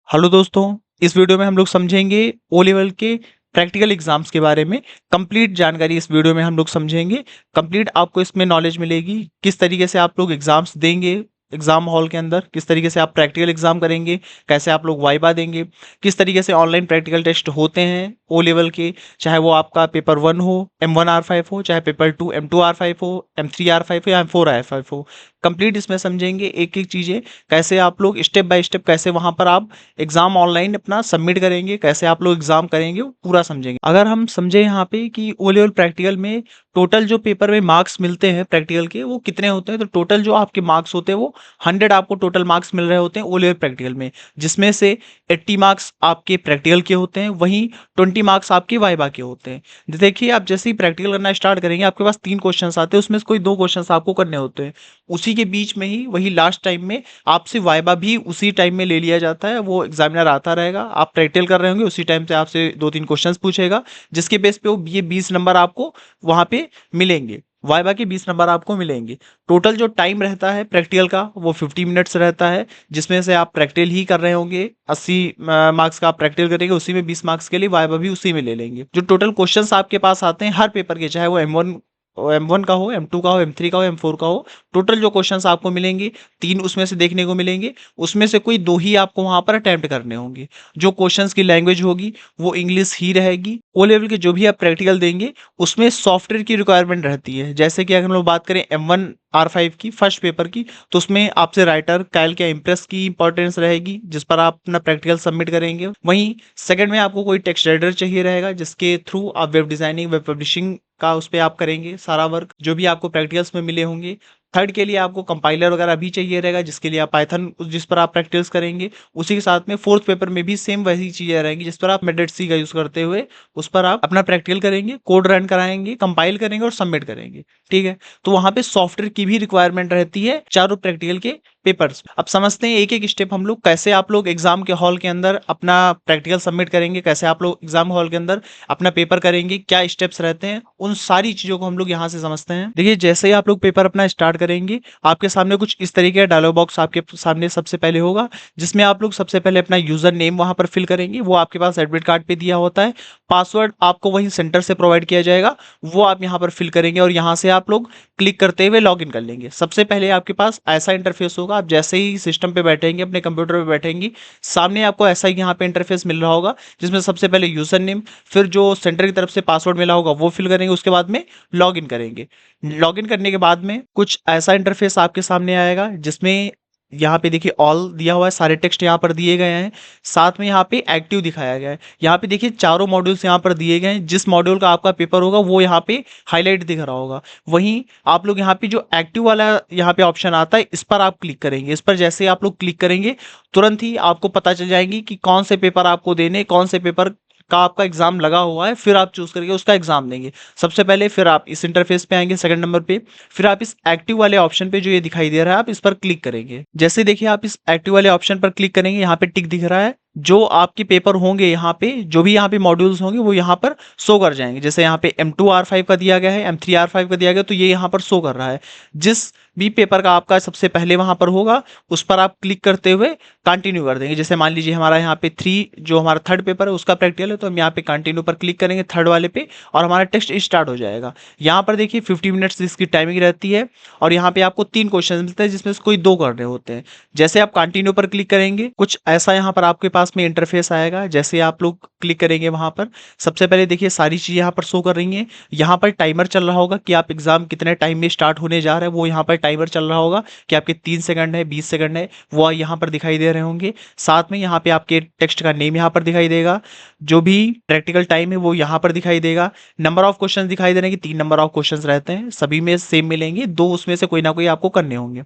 Hello दोस्तों, इस video में हम लोग समझेंगे ओ लेवल के प्रैक्टिकल एग्जाम्स के बारे में। कंप्लीट जानकारी इस वीडियो में हम लोग समझेंगे। कंप्लीट आपको इसमें नॉलेज मिलेगी किस तरीके से आप लोग एग्जाम्स देंगे, एग्जाम हॉल के अंदर किस तरीके से आप प्रैक्टिकल एग्जाम करेंगे, कैसे आप लोग वाइवा देंगे, किस तरीके से ऑनलाइन प्रैक्टिकल टेस्ट होते हैं ओ लेवल के, चाहे वो आपका पेपर 1 हो, M1R5 हो, चाहे पेपर 2 M2R5 हो, M3R5 हो या M4R5 हो। कंप्लीट इसमें समझेंगे एक एक चीज़ें, कैसे आप लोग स्टेप बाय स्टेप कैसे वहाँ पर आप एग्जाम ऑनलाइन अपना सबमिट करेंगे, कैसे आप लोग एग्जाम करेंगे, वो पूरा समझेंगे। अगर हम समझे यहाँ पे कि ओ लेवल प्रैक्टिकल में टोटल जो पेपर में मार्क्स मिलते हैं प्रैक्टिकल के वो कितने होते हैं, तो टोटल जो आपके मार्क्स होते हैं वो 100 आपको टोटल मार्क्स मिल रहे होते हैं ओ लेवल प्रैक्टिकल में, जिसमें से 80 मार्क्स आपके प्रैक्टिकल के होते हैं, वहीं 20 मार्क्स आपके वाइवा के होते हैं। देखिए, आप जैसे ही प्रैक्टिकल करना स्टार्ट करेंगे आपके पास 3 क्वेश्चन आते हैं, उसमें से कोई 2 क्वेश्चन आपको करने होते हैं। उसी के बीच में ही वही लास्ट टाइम में आपसे वाइवा भी उसी टाइम में ले लिया जाता है। वो एग्जामिनर आता रहेगा, आप प्रैक्टिकल कर रहे होंगे, उसी टाइम से आपसे 2-3 क्वेश्चंस पूछेगा, जिसके बेस पे वो ये 20 नंबर आपको वहाँ पे मिलेंगे। वाइवा के 20 नंबर आपको मिलेंगे। टोटल जो टाइम रहता है प्रैक्टिकल का वो 50 मिनट्स रहता है, जिसमें से आप प्रैक्टिकल ही कर रहे होंगे। 80 मार्क्स का आप प्रैक्टिकल करेंगे, उसी में 20 मार्क्स के लिए वाइवा भी उसी में ले लेंगे। जो टोटल क्वेश्चंस आपके पास आते हैं हर पेपर के, चाहे वो M1 का हो, M2 का हो, M3 का हो, M4 का हो, टोटल जो क्वेश्चंस आपको मिलेंगे 3 उसमें से देखने को मिलेंगे। उसमें से कोई 2 ही आपको वहां पर अटेम्प्ट करने होंगे। जो क्वेश्चंस की लैंग्वेज होगी वो इंग्लिश ही रहेगी। ओ लेवल के जो भी आप प्रैक्टिकल देंगे उसमें सॉफ्टवेयर की रिक्वायरमेंट रहती है। जैसे कि अगर हम लोग बात करें M1R5 की फर्स्ट पेपर की, तो उसमें आपसे राइटर, कैल्क या इम्प्रेस की इंपॉर्टेंस रहेगी, जिस पर आप अपना प्रैक्टिकल सबमिट करेंगे। वहीं सेकंड में आपको कोई टेक्स्ट एडिटर चाहिए रहेगा, जिसके थ्रू आप वेब डिजाइनिंग, वेब पब्लिशिंग का उस पे आप करेंगे सारा वर्क जो भी आपको प्रैक्टिकल्स में मिले होंगे। थर्ड के लिए आपको कंपाइलर वगैरह भी चाहिए रहेगा, जिसके लिए आप पाइथन जिस पर आप प्रैक्टिस करेंगे। उसी के साथ में फोर्थ पेपर में भी सेम वैसी चीजें रहेंगी, जिस पर आप मेडेट सी का यूज करते हुए उस पर आप अपना प्रैक्टिकल करेंगे, कोड रन कराएंगे, कंपाइल करेंगे और सबमिट करेंगे। ठीक है, तो वहां पे सॉफ्टवेयर की भी रिक्वायरमेंट रहती है चारों प्रैक्टिकल के पेपर्स। अब समझते हैं एक एक स्टेप हम लोग, कैसे आप लोग एग्जाम के हॉल के अंदर अपना प्रैक्टिकल सबमिट करेंगे, कैसे आप लोग एग्जाम हॉल के अंदर अपना पेपर करेंगे, क्या स्टेप्स रहते हैं, उन सारी चीजों को हम लोग यहाँ से समझते हैं। देखिए, जैसे ही आप लोग पेपर अपना स्टार्ट करेंगे आपके सामने कुछ इस तरीके का डायलॉग बॉक्स आपके सामने सबसे पहले होगा, जिसमें आप लोग सबसे पहले अपना यूजर नेम वहां पर फिल करेंगे। वो आपके पास एडमिट कार्ड पे दिया होता है। पासवर्ड आपको वहीं सेंटर से प्रोवाइड किया जाएगा, वो आप यहाँ पर फिल करेंगे और यहाँ से आप लोग क्लिक करते हुए लॉग इन कर लेंगे। सबसे पहले आपके पास ऐसा इंटरफेस होगा। आप जैसे ही सिस्टम पे बैठेंगे, अपने कंप्यूटर पे बैठेंगे, सामने आपको ऐसा ही यहाँ पे इंटरफेस मिल रहा होगा, जिसमें सबसे पहले यूजर नेम, फिर जो सेंटर की तरफ से पासवर्ड मिला होगा वो फिल करेंगे, उसके बाद में लॉग इन करेंगे। लॉग इन करने के बाद में कुछ ऐसा इंटरफेस आपके सामने आएगा, जिसमें यहाँ पे देखिए ऑल दिया हुआ है, सारे टेक्स्ट यहाँ पर दिए गए हैं। साथ में यहाँ पे एक्टिव दिखाया गया है। यहाँ पे देखिए चारों मॉड्यूल्स यहाँ पर दिए गए हैं। जिस मॉड्यूल का आपका पेपर होगा वो यहाँ पे हाईलाइट दिख रहा होगा। वहीं आप लोग यहाँ पे जो एक्टिव वाला यहाँ पे ऑप्शन आता है, इस पर आप क्लिक करेंगे। इस पर जैसे ही आप लोग क्लिक करेंगे तुरंत ही आपको पता चल जाएगी कि कौन से पेपर आपको देने, कौन से पेपर का आपका एग्जाम लगा हुआ है, फिर आप चूज करके उसका एग्जाम देंगे। सबसे पहले फिर आप इस इंटरफेस पे आएंगे सेकंड नंबर पे, फिर आप इस एक्टिव वाले ऑप्शन पे जो ये दिखाई दे रहा है आप इस पर क्लिक करेंगे। जैसे देखिए आप इस एक्टिव वाले ऑप्शन पर क्लिक करेंगे, यहाँ पे टिक दिख रहा है। जो आपके पेपर होंगे यहाँ पे, जो भी यहाँ पे मॉड्यूल्स होंगे वो यहाँ पर शो कर जाएंगे। जैसे यहाँ पे M2R5 का दिया गया है, M3R5 का दिया गया, तो ये यहाँ पर शो कर रहा है। जिस भी पेपर का आपका सबसे पहले वहां पर होगा उस पर आप क्लिक करते हुए कंटिन्यू कर देंगे। जैसे मान लीजिए हमारा यहाँ पे 3 जो हमारा थर्ड पेपर है उसका प्रैक्टिकल है, तो हम यहाँ पे कंटिन्यू पर क्लिक करेंगे थर्ड वाले पे और हमारा टेस्ट स्टार्ट हो जाएगा। यहाँ पर देखिए 50 मिनट्स इसकी टाइमिंग रहती है और यहाँ पे आपको 3 क्वेश्चन मिलते हैं, जिसमें से कोई 2 करने होते हैं। जैसे आप कंटिन्यू पर क्लिक करेंगे कुछ ऐसा यहाँ पर आपके पास में इंटरफेस आएगा। जैसे आप लोग क्लिक करेंगे वहां पर सबसे पहले देखिए सारी चीजें यहाँ पर शो कर रही हैं। यहाँ पर टाइमर चल रहा होगा कि आप एग्जाम कितने टाइम में स्टार्ट होने जा रहा है, वो यहाँ पर टाइमर चल रहा होगा कि आपके 3 सेकंड है, 20 सेकंड है, वो यहाँ पर दिखाई दे रहे होंगे। साथ में यहाँ पे आपके टेक्स्ट का नेम यहाँ पर दिखाई देगा। जो भी प्रैक्टिकल टाइम है वो यहाँ पर दिखाई देगा। नंबर ऑफ क्वेश्चन दिखाई दे रहे हैं कि 3 नंबर ऑफ क्वेश्चन रहते हैं, सभी में सेम मिलेंगे, 2 उसमें से कोई ना कोई आपको करने होंगे।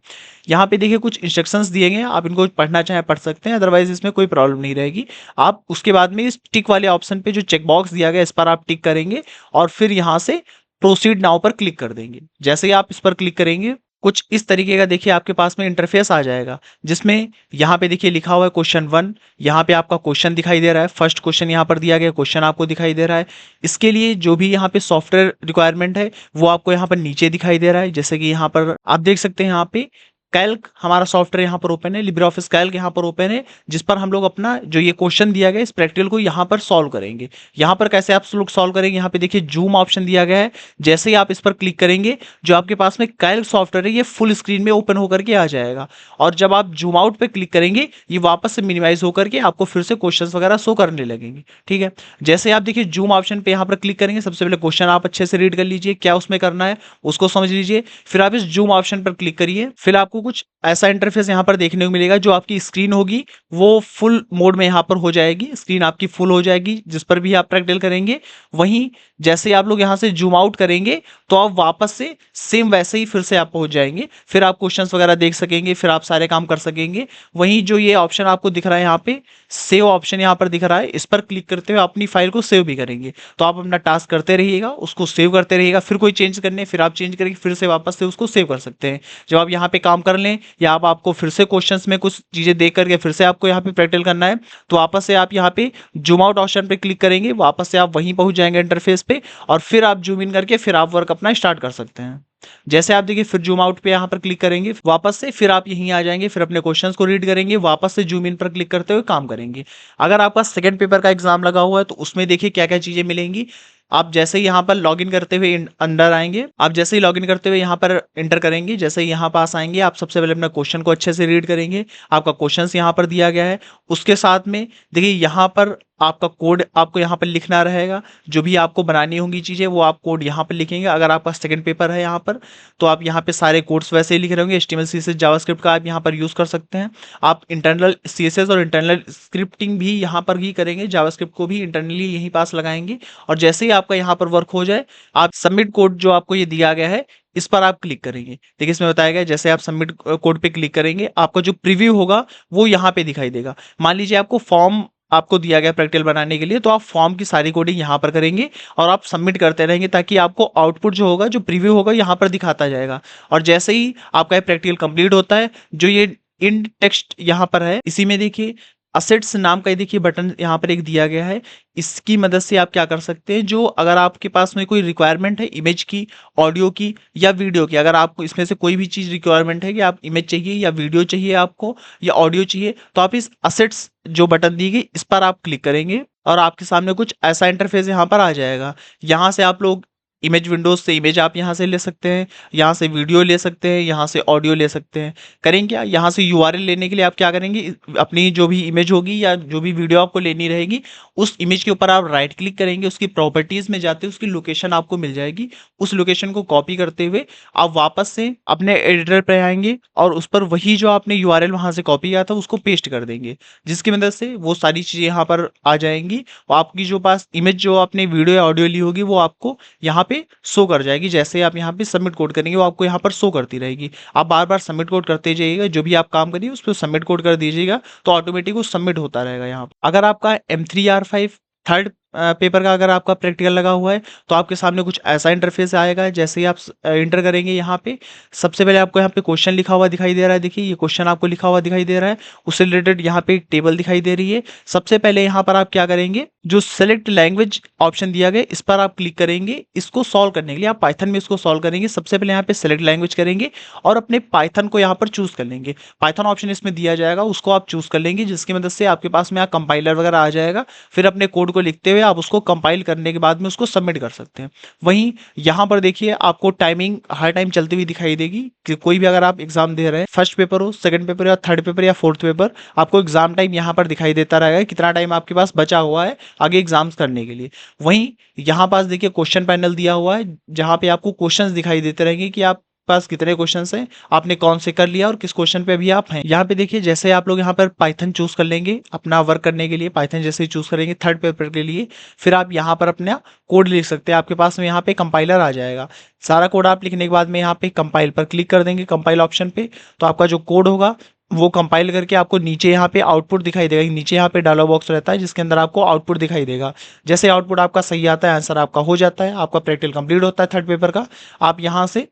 यहाँ पे देखिए कुछ इंस्ट्रक्शंस दिए गए हैं, आप इनको पढ़ना चाहें पढ़ सकते हैं, अदरवाइज इसमें कोई प्रॉब्लम नहीं रहेगी। आप उसके बाद में इस टिक वाले ऑप्शन पे जो चेक बॉक्स दिया गया इस पर आप टिक करेंगे और फिर यहाँ से प्रोसीड नाउ पर क्लिक कर देंगे। जैसे ही आप इस पर क्लिक करेंगे कुछ इस तरीके का देखिए आपके पास में इंटरफेस आ जाएगा, जिसमें यहाँ पे देखिए लिखा हुआ है क्वेश्चन 1। यहाँ पे आपका क्वेश्चन दिखाई दे रहा है, फर्स्ट क्वेश्चन यहाँ पर दिया गया क्वेश्चन आपको दिखाई दे रहा है। इसके लिए जो भी यहाँ पे सॉफ्टवेयर रिक्वायरमेंट है वो आपको यहाँ पर नीचे दिखाई दे रहा है। जैसे कि यहाँ पर आप देख सकते हैं यहाँ पे कैल्क हमारा सॉफ्टवेयर यहाँ पर ओपन है, लिब्रे ऑफिस कैल्क यहाँ पर ओपन है, जिस पर हम लोग अपना जो ये क्वेश्चन दिया गया है इस प्रैक्टिकल को यहाँ पर सॉल्व करेंगे। यहाँ पर कैसे आप लोग सॉल्व करेंगे, यहाँ पे देखिए जूम ऑप्शन दिया गया है। जैसे ही आप इस पर क्लिक करेंगे, जो आपके पास में कैल्क सॉफ्टवेयर है ये फुल स्क्रीन में ओपन होकर के आ जाएगा। और जब आप जूम आउट पे क्लिक करेंगे, ये वापस से मिनिमाइज होकर के आपको फिर से क्वेश्चन वगैरह शो करने लगेंगे। ठीक है, जैसे आप देखिए जूम ऑप्शन पे यहाँ पर क्लिक करेंगे, सबसे पहले क्वेश्चन आप अच्छे से रीड कर लीजिए, क्या उसमें करना है उसको समझ लीजिए। फिर आप इस जूम ऑप्शन पर क्लिक करिए, फिर आपको कुछ ऐसा इंटरफेस यहाँ पर देखने को मिलेगा। जो आपकी स्क्रीन होगी वो फुल मोड में यहाँ पर हो जाएगी, स्क्रीन आपकी फुल हो जाएगी जिस पर भी आप प्रैक्टिकल करेंगे। वहीं जैसे आप लोग यहाँ से जूम आउट करेंगे तो आप वापस से सेम वैसे ही फिर से आप पहुंच जाएंगे, फिर आप क्वेश्चंस वगैरह देख सकेंगे, फिर आप सारे काम कर सकेंगे। वहीं जो ये ऑप्शन आपको दिख रहा है यहाँ पे सेव ऑप्शन यहाँ पर दिख रहा है, इस पर क्लिक करते हुए अपनी फाइल को सेव भी करेंगे। तो आप अपना टास्क करते रहिएगा, उसको सेव करते रहिएगा, फिर कोई चेंज करने फिर आप चेंज करके फिर से वापस से उसको सेव कर सकते हैं। जब आप यहाँ पे काम कर लें या आप आपको फिर से क्वेश्चंस में कुछ चीजें देख करके फिर से आपको यहाँ पे प्रैक्टिकल करना है, तो वापस से आप यहाँ पे जूम आउट ऑप्शन पे क्लिक करेंगे, वापस से आप वहीं पहुंच जाएंगे इंटरफेस पे, और फिर आप जूम इन करके फिर आप वर्क अपना स्टार्ट कर सकते हैं। जैसे आप देखिए फिर जूम आउट पे यहाँ पर क्लिक करेंगे वापस से, फिर आप यहीं आ जाएंगे, फिर अपने क्वेश्चंस को रीड करेंगे, वापस से जूम इन पर क्लिक करते हुए काम करेंगे। अगर आपका सेकंड पेपर का एग्जाम लगा हुआ है तो उसमें देखिए क्या क्या चीजें मिलेंगी। आप जैसे ही यहाँ पर लॉगिन करते हुए अंदर आएंगे, आप जैसे ही लॉगिन करते हुए यहाँ पर एंटर करेंगे, जैसे ही यहाँ पास आएंगे आप सबसे पहले अपना क्वेश्चन को अच्छे से रीड करेंगे। आपका क्वेश्चन यहाँ पर दिया गया है, उसके साथ में देखिए यहाँ पर आपका कोड आपको यहाँ पर लिखना रहेगा। जो भी आपको बनानी होंगी चीज़ें वो आप कोड यहाँ पर लिखेंगे। अगर आपका सेकंड पेपर है यहाँ पर तो आप यहाँ पे सारे कोड्स वैसे ही लिख रहे होंगे। HTML CSS जावास्क्रिप्ट का आप यहाँ पर यूज़ कर सकते हैं। आप इंटरनल CSS और इंटरनल स्क्रिप्टिंग भी यहाँ पर ही करेंगे, जावास्क्रिप्ट को भी इंटरनली यहीं पास लगाएंगे। और जैसे ही आपका यहाँ पर वर्क हो जाए, आप सबमिट कोड जो आपको ये दिया गया है इस पर आप क्लिक करेंगे। देखिए इसमें बताया गया है जैसे आप सबमिट कोड पे क्लिक करेंगे आपका जो प्रीव्यू होगा वो यहाँ पे दिखाई देगा। मान लीजिए आपको फॉर्म आपको दिया गया प्रैक्टिकल बनाने के लिए, तो आप फॉर्म की सारी कोडिंग यहाँ पर करेंगे और आप सबमिट करते रहेंगे, ताकि आपको आउटपुट जो होगा जो प्रीव्यू होगा यहाँ पर दिखाता जाएगा। और जैसे ही आपका ये प्रैक्टिकल कंप्लीट होता है, जो ये इन टेक्स्ट यहाँ पर है इसी में देखिए असेट्स नाम का देखिए बटन यहाँ पर एक दिया गया है। इसकी मदद से आप क्या कर सकते हैं, जो अगर आपके पास में कोई रिक्वायरमेंट है इमेज की, ऑडियो की या वीडियो की, अगर आपको इसमें से कोई भी चीज़ रिक्वायरमेंट है कि आप इमेज चाहिए या वीडियो चाहिए आपको या ऑडियो चाहिए, तो आप इस असेट्स जो बटन दी गई इस पर आप क्लिक करेंगे और आपके सामने कुछ ऐसा इंटरफेस यहाँ पर आ जाएगा। यहाँ से आप लोग इमेज विंडोज से इमेज आप यहाँ से ले सकते हैं, यहाँ से वीडियो ले सकते हैं, यहाँ से ऑडियो ले सकते हैं। करेंगे क्या, यहाँ से URL लेने के लिए आप क्या करेंगे, अपनी जो भी इमेज होगी या जो भी वीडियो आपको लेनी रहेगी उस इमेज के ऊपर आप राइट क्लिक करेंगे, उसकी प्रॉपर्टीज में जाते उसकी लोकेशन आपको मिल जाएगी। उस लोकेशन को कॉपी करते हुए आप वापस से अपने एडिटर पर आएंगे और उस पर वही जो आपने URL वहाँ से कॉपी किया था उसको पेस्ट कर देंगे, जिसकी मदद से वो सारी चीज़ें यहाँ पर आ जाएंगी। और आपकी जो पास इमेज जो आपने वीडियो या ऑडियो ली होगी वो आपको यहाँ पे शो कर जाएगी। जैसे आप यहाँ पे सबमिट कोड करेंगे वो आपको यहाँ पर शो करती रहेगी। आप बार बार सबमिट कोड करते जाइएगा, जो भी आप काम करिए उस पर सबमिट कोड कर दीजिएगा, तो ऑटोमेटिक वो सबमिट होता रहेगा। यहाँ पर अगर आपका M3R5 थर्ड पेपर का अगर आपका प्रैक्टिकल लगा हुआ है तो आपके सामने कुछ ऐसा इंटरफेस आएगा। जैसे ही आप इंटर करेंगे यहाँ पे सबसे पहले आपको यहाँ पे क्वेश्चन लिखा हुआ दिखाई दे रहा है। देखिए ये क्वेश्चन आपको लिखा हुआ दिखाई दे रहा है, उससे रिलेटेड यहाँ पे एक टेबल दिखाई दे रही है। सबसे पहले यहाँ पर आप क्या करेंगे, जो सेलेक्ट लैंग्वेज ऑप्शन दिया गया इस पर आप क्लिक करेंगे। इसको सॉल्व करने के लिए आप पाइथन में इसको सॉल्व करेंगे। सबसे पहले यहाँ पे सेलेक्ट लैंग्वेज करेंगे और अपने पाइथन को यहाँ पर चूज कर लेंगे। पाइथन ऑप्शन इसमें दिया जाएगा, उसको आप चूज कर लेंगे, जिसकी मदद से आपके पास में कंपाइलर वगैरह आ जाएगा। फिर अपने कोड को लिखते हुए आप उसको कंपाइल करने के बाद में उसको सबमिट कर सकते हैं। वहीं यहाँ पर देखिए आपको टाइमिंग हर टाइम चलती हुई दिखाई देगी कि कोई भी अगर आप एग्जाम दे रहे हैं, फर्स्ट पेपर हो, सेकंड पेपर या थर्ड पेपर या फोर्थ पेपर, आपको एग्जाम टाइम यहाँ पर दिखाई देता रहेगा, कितना टाइम आपके पास बचा हुआ है आगे एग्जाम्स करने के लिए। वहीं यहाँ पास देखिए क्वेश्चन पैनल दिया हुआ है, जहाँ पे आपको क्वेश्चंस दिखाई देते रहेंगे कि आप पास कितने क्वेश्चंस हैं, आपने कौन से कर लिया और किस क्वेश्चन पे अभी आप हैं। यहाँ पे देखिए जैसे आप लोग यहाँ पर पाइथन चूज कर लेंगे अपना वर्क करने के लिए, पाइथन जैसे ही चूज करेंगे थर्ड पेपर के लिए, फिर आप यहाँ पर अपना कोड लिख सकते हैं। आपके पास में यहाँ पे कंपाइलर आ जाएगा। सारा कोड आप लिखने के बाद में यहाँ पे कंपाइल पर क्लिक कर देंगे, कंपाइल ऑप्शन पे, तो आपका जो कोड होगा वो कंपाइल करके आपको नीचे यहाँ पे आउटपुट दिखाई देगा। नीचे यहाँ पे डायलॉग बॉक्स रहता है जिसके अंदर आपको आउटपुट दिखाई देगा। जैसे आउटपुट आपका सही आता है, आंसर आपका हो जाता है, आपका प्रैक्टिकल कंप्लीट होता है थर्ड पेपर का, आप यहाँ से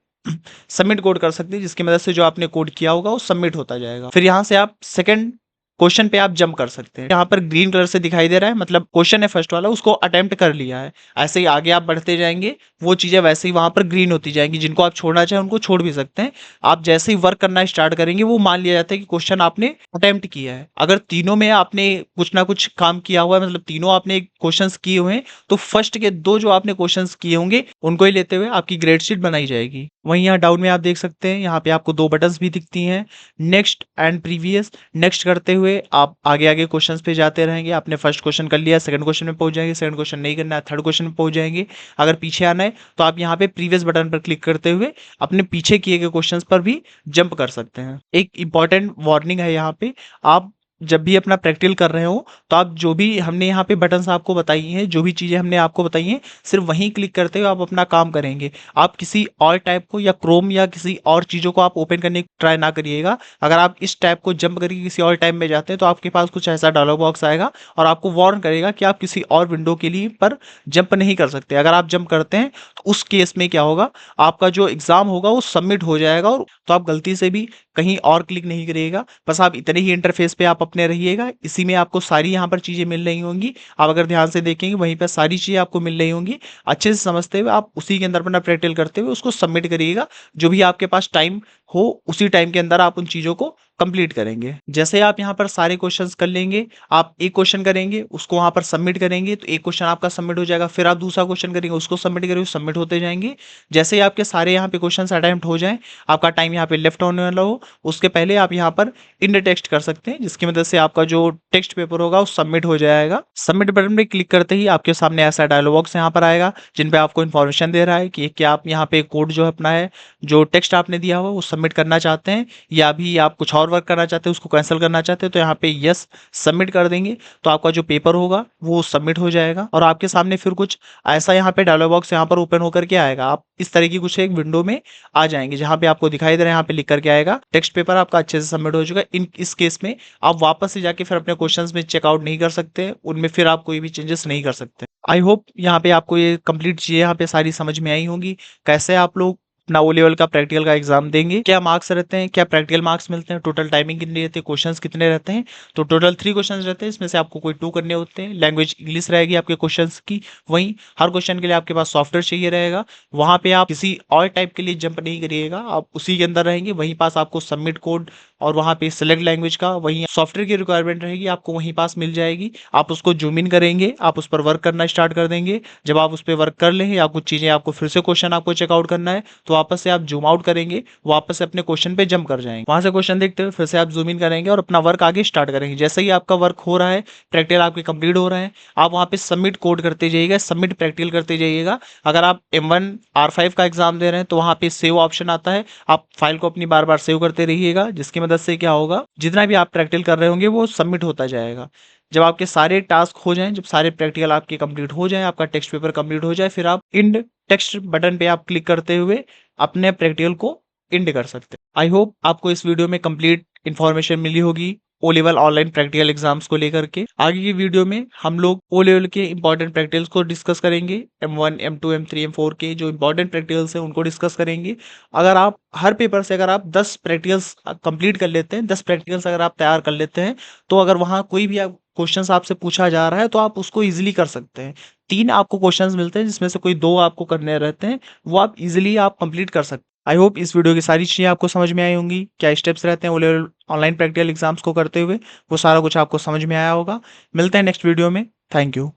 सबमिट कोड कर सकते हैं, जिसकी मदद से जो आपने कोड किया होगा वो सबमिट होता जाएगा। फिर यहाँ से आप सेकंड क्वेश्चन पे आप जंप कर सकते हैं। यहाँ पर ग्रीन कलर से दिखाई दे रहा है, मतलब क्वेश्चन है फर्स्ट वाला, उसको अटेम्प्ट कर लिया है। ऐसे ही आगे आप बढ़ते जाएंगे, वो चीजें वैसे ही वहां पर ग्रीन होती जाएंगी। जिनको आप छोड़ना चाहें उनको छोड़ भी सकते हैं। आप जैसे ही वर्क करना स्टार्ट करेंगे, वो मान लिया जाता है कि क्वेश्चन आपने अटेम्प्ट किया है। अगर तीनों में आपने कुछ ना कुछ काम किया हुआ है, मतलब तीनों आपने क्वेश्चन किए हुए हैं, तो फर्स्ट के 2 जो आपने क्वेश्चन किए होंगे उनको ही लेते हुए आपकी ग्रेड शीट बनाई जाएगी। वहीं यहाँ डाउन में आप देख सकते हैं, यहाँ पे आपको 2 बटन्स भी दिखती हैं, नेक्स्ट एंड प्रीवियस। नेक्स्ट करते हुए आप आगे आगे क्वेश्चंस पे जाते रहेंगे। आपने फर्स्ट क्वेश्चन कर लिया, सेकंड क्वेश्चन में पहुंच जाएंगे, सेकंड क्वेश्चन नहीं करना है, थर्ड क्वेश्चन में पहुंच जाएंगे। अगर पीछे आना है तो आप यहाँ पे प्रीवियस बटन पर क्लिक करते हुए अपने पीछे किए गए क्वेश्चंस पर भी जंप कर सकते हैं। एक इंपॉर्टेंट वार्निंग है यहाँ पे, आप जब भी अपना प्रैक्टिकल कर रहे हो तो आप जो भी हमने यहाँ पे बटन्स आपको बताई हैं, जो भी चीज़ें हमने आपको बताई हैं, सिर्फ वहीं क्लिक करते हुए आप अपना काम करेंगे। आप किसी और टैब को या क्रोम या किसी और चीज़ों को आप ओपन करने की ट्राई ना करिएगा। अगर आप इस टैब को जंप करके किसी और टैब में जाते हैं तो आपके पास कुछ ऐसा डायलॉग बॉक्स आएगा और आपको वार्न करेगा कि आप किसी और विंडो के लिए पर जंप नहीं कर सकते। अगर आप जंप करते हैं तो उस केस में क्या होगा, आपका जो एग्ज़ाम होगा वो सबमिट हो जाएगा, और तो आप गलती से भी कहीं और क्लिक नहीं करिएगा। बस आप इतने ही इंटरफेस पे आप अपने रहिएगा। इसी में आपको सारी यहाँ पर चीज़ें मिल रही होंगी। आप अगर ध्यान से देखेंगे वहीं पर सारी चीज़ें आपको मिल रही होंगी। अच्छे से समझते हुए आप उसी के अंदर अपना प्रैक्टिकल करते हुए उसको सबमिट करिएगा। जो भी आपके पास टाइम हो उसी टाइम के अंदर आप उन चीज़ों को कंप्लीट करेंगे। जैसे आप यहाँ पर सारे क्वेश्चंस कर लेंगे, आप एक क्वेश्चन करेंगे, उसको वहाँ पर सबमिट करेंगे तो एक क्वेश्चन आपका सबमिट हो जाएगा। फिर आप दूसरा क्वेश्चन करेंगे, उसको सबमिट करेंगे, सबमिट होते जाएंगे। जैसे ही आपके सारे यहाँ पे क्वेश्चन अटेम्प्ट हो जाएं, आपका टाइम यहाँ पे लेफ्ट होने वाला हो, उसके पहले आप यहाँ पर इंड टेक्स्ट कर सकते हैं, जिसकी मदद से आपका जो टेक्स्ट पेपर होगा वो सबमिट हो जाएगा। सबमिट बटन पे क्लिक करते ही आपके सामने ऐसा डायलॉग बॉक्स यहाँ पर आएगा, जिन पे आपको इन्फॉर्मेशन दे रहा है कि क्या आप यहाँ पे कोड जो अपना है, जो टेक्स्ट आपने दिया हुआ वो सबमिट करना चाहते हैं, या अभी आप कुछ और वर्क करना चाहते हैं, उसको कैंसिल करना चाहते हैं। तो यहाँ पे यस सबमिट कर देंगे तो आपका जो पेपर होगा वो सबमिट हो जाएगा। और आपके सामने फिर कुछ ऐसा यहाँ पे डायलॉग बॉक्स यहाँ पर ओपन होकर के आएगा। आप इस तरह की कुछ एक विंडो में आ जाएंगे, जहाँ पे आपको दिखाई दे रहा है, यहाँ पे लिख करके आएगा टेक्स्ट पेपर आपका अच्छे से सबमिट हो चुका है। इस केस में आप वापस से जाके फिर अपने क्वेश्चंस में चेकआउट नहीं कर सकते, उनमें फिर आप कोई भी चेंजेस नहीं कर सकते। आई होप यहाँ पे आपको ये कंप्लीट चीज़ें यहाँ पे सारी समझ में आई होंगी। कैसे आप लोग अपना ओ लेवल का प्रैक्टिकल का एग्जाम देंगे, क्या मार्क्स रहते हैं, क्या प्रैक्टिकल मार्क्स मिलते हैं, टोटल टाइमिंग कितनी रहती है, क्वेश्चंस कितने रहते हैं। तो टोटल 3 क्वेश्चंस रहते हैं, इसमें से आपको कोई 2 करने होते हैं। लैंग्वेज इंग्लिश रहेगी आपके क्वेश्चंस की। वहीं हर क्वेश्चन के लिए आपके पास सॉफ्टवेयर चाहिए रहेगा। वहाँ पे आप किसी और टाइप के लिए जंप नहीं करिएगा, आप उसी के अंदर रहेंगे। वहीं पास आपको सबमिट कोड और वहाँ पे सिलेक्ट लैंग्वेज का वहीं सॉफ्टवेयर की रिक्वायरमेंट रहेगी, आपको वहीं पास मिल जाएगी। आप उसको जूम इन करेंगे, आप उस पर वर्क करना स्टार्ट कर देंगे। जब आप उस पर वर्क कर लें या कुछ चीज़ें आपको फिर से क्वेश्चन आपको चेकआउट करना है, तो वापस से आप जूम आउट करेंगे, वापस से अपने क्वेश्चन पे जंप कर जाएंगे। वहां से क्वेश्चन देखते हुए फिर से आप जूम इन करेंगे और अपना वर्क आगे स्टार्ट करेंगे। जैसे ही आपका वर्क हो रहा है, प्रैक्टिकल आपके कंप्लीट हो रहे हैं, आप वहाँ पे सबमिट कोड करते जाइएगा, सबमिट प्रैक्टिकल करते जाइएगा। अगर आप M1 R5 का एग्जाम दे रहे हैं तो वहाँ पे सेव ऑप्शन आता है, आप फाइल को अपनी बार बार सेव करते रहिएगा, जिसकी मदद से क्या होगा, जितना भी आप प्रैक्टिकल कर रहे होंगे वो सबमिट होता जाएगा। जब आपके सारे टास्क हो जाएं, जब सारे प्रैक्टिकल आपके कंप्लीट हो जाएं, आपका टेक्स्ट पेपर कंप्लीट हो जाए, फिर आप इंड टेक्स्ट बटन पे आप क्लिक करते हुए अपने प्रैक्टिकल को इंड कर सकते हैं। आई होप आपको इस वीडियो में कंप्लीट इन्फॉर्मेशन मिली होगी O level online practical exams को लेकर के। आगे की वीडियो में हम लोग ओ लेवल के इंपॉर्टेंट प्रैक्टिकल्स को डिस्कस करेंगे। M1 M2 M3 M4 के जो इंपॉर्टेंट प्रैक्टिकल्स हैं उनको डिस्कस करेंगे। अगर आप हर पेपर से अगर आप 10 प्रैक्टिकल्स कंप्लीट कर लेते हैं, 10 प्रैक्टिकल्स अगर आप तैयार कर लेते हैं, तो अगर वहाँ कोई भी क्वेश्चंस आपसे पूछा जा रहा है तो आप उसको इजीली कर सकते हैं। 3 आपको क्वेश्चंस मिलते हैं, जिसमें से कोई 2 आपको करने रहते हैं, वो आप इजीली आप कंप्लीट कर सकते हैं। आई होप इस वीडियो की सारी चीज़ें आपको समझ में आई होंगी। क्या स्टेप्स रहते हैं O level online practical exams को करते हुए, वो सारा कुछ आपको समझ में आया होगा। मिलते हैं नेक्स्ट वीडियो में। Thank you.